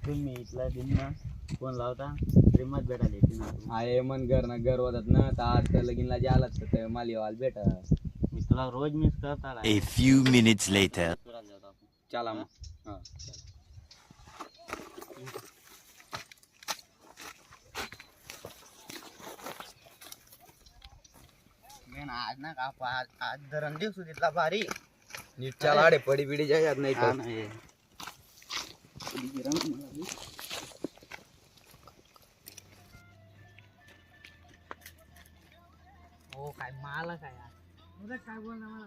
तुम्ही इथला दिन ना फोन लावता प्रेमात भेटायला येते ना आहे मन घर ना घर होतात ना तर आज तर लगीनला जे आलात तर माली वाल भेट मी तुला रोज मिस करता A few minutes later. चला मग हा आज ना का आज धरण दिवस तिथला भारी नीट चला रे पडी बिडी जायत नाही तर हो काय मला काय यार काय बोलणार मला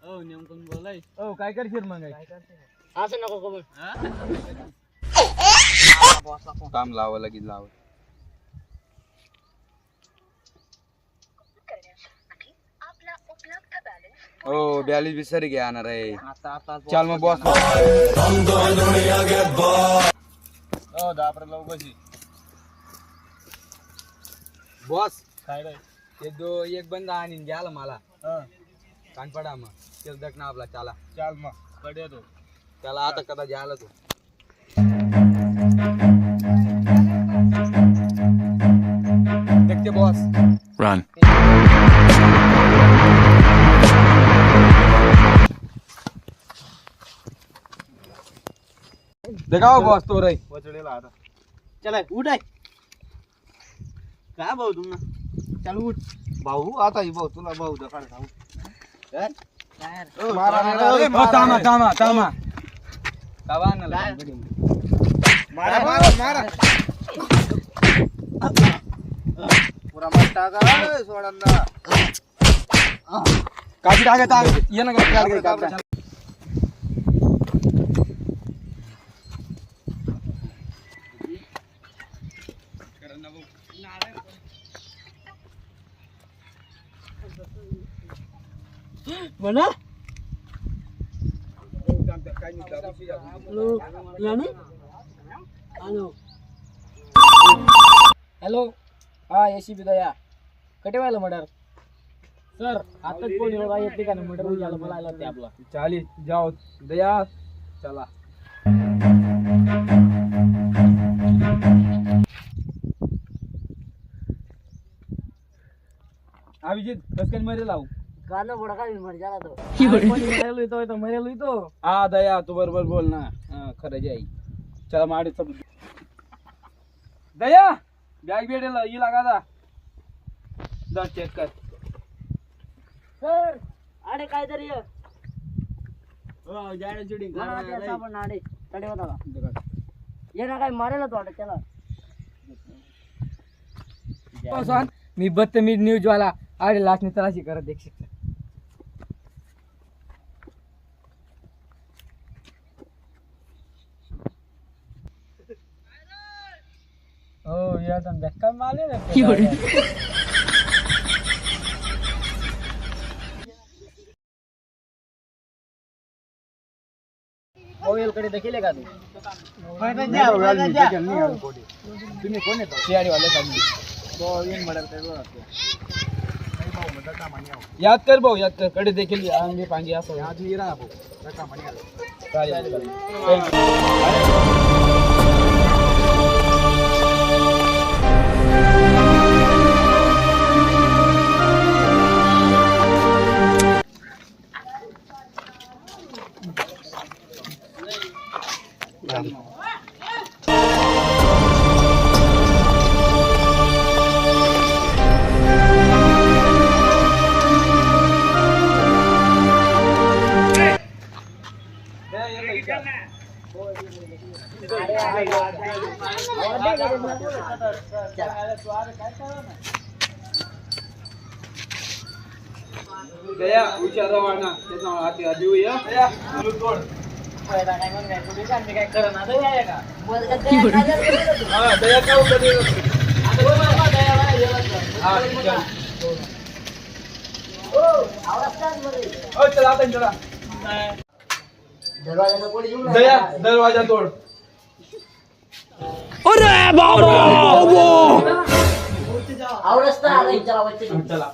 हो नेमकं बोलाय ओ काय करशील मग असं नको करू काम लावा लगेच लावा ओ बॅलीस बी सरी घ्या आणणार आहे आता आता चल मग बॉस हो दापर लावू कशी बॉस काय काय ते एक बंदा आणि घ्याला मला कान पडा मग तेल दक ना आपला चला चाल मग कडे तो त्याला आता कदा घ्यायला तू देखते बॉस Run. देखाव बॉस तो रे वचडेला आता चला उठ आहे काय भाऊ तुम्हाला चल उठ भाऊ आता ही भाऊ तुला भाऊ दखाड खाऊ थांबा थांबा थांबा कावा ना मारा मारा मारा पुरा मट्टा का सोडंदा काजी टाकत ये ना गाडी म्हणा हॅलो हा एसीबी दया कटे व्हायला मर्डर सर आताच फोन येऊन येत ठिकाणी मर्डर झालं बोलायला ते आपला चाली जाओ दया चला अभिजित कसं मध्ये लावू गाणं बुडा काय मर झाला तो मरेलो येतो तो मरेलो येतो हा दया तू बरोबर बोल ना खरं जे आई चला माडी सब दया बॅग भेटेल ही लागा दा दा चेक कर सर आडे काहीतरी ये हो जाडे शूटिंग साबण आडे तडे होता का ये ना काय मारेल तो आडे चला मी बदतमीज न्यूज वाला आडे लाचनी तलाशी करत देख शकता ओ यार तुम धक्का मारे ना मोबाईल कडे देखील का तू तुम्ही कोण येतो सीआरडी वाले काढली याद कर भाऊ याद कर कडे देखील आंबे पांगी असं याद नाही राहा भाऊ चालेल दया विचारा वाणा त्याचा हाती आधी होया दया तू तोड फायदा काय मग नाही तुम्ही काय करणार आहे का हां दया काय कधी आता बोल दया हां चल ओ आवडतात मध्ये ओ चला आता चला दरवाजा कोणी येऊन दया दरवाजा तोड आवडत आला चला वच्चे चला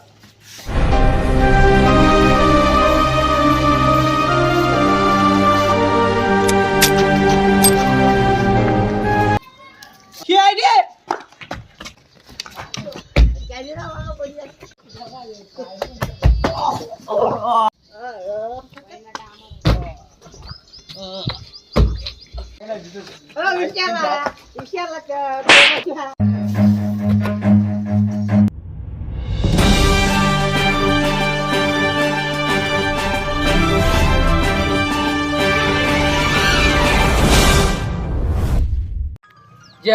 ज्या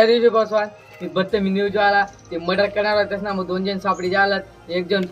दिवशी बसवा ते बदतमी न्यूज आला ते मर्डर करणार होतेस ना मग 2 जण सापडी झाला एक जण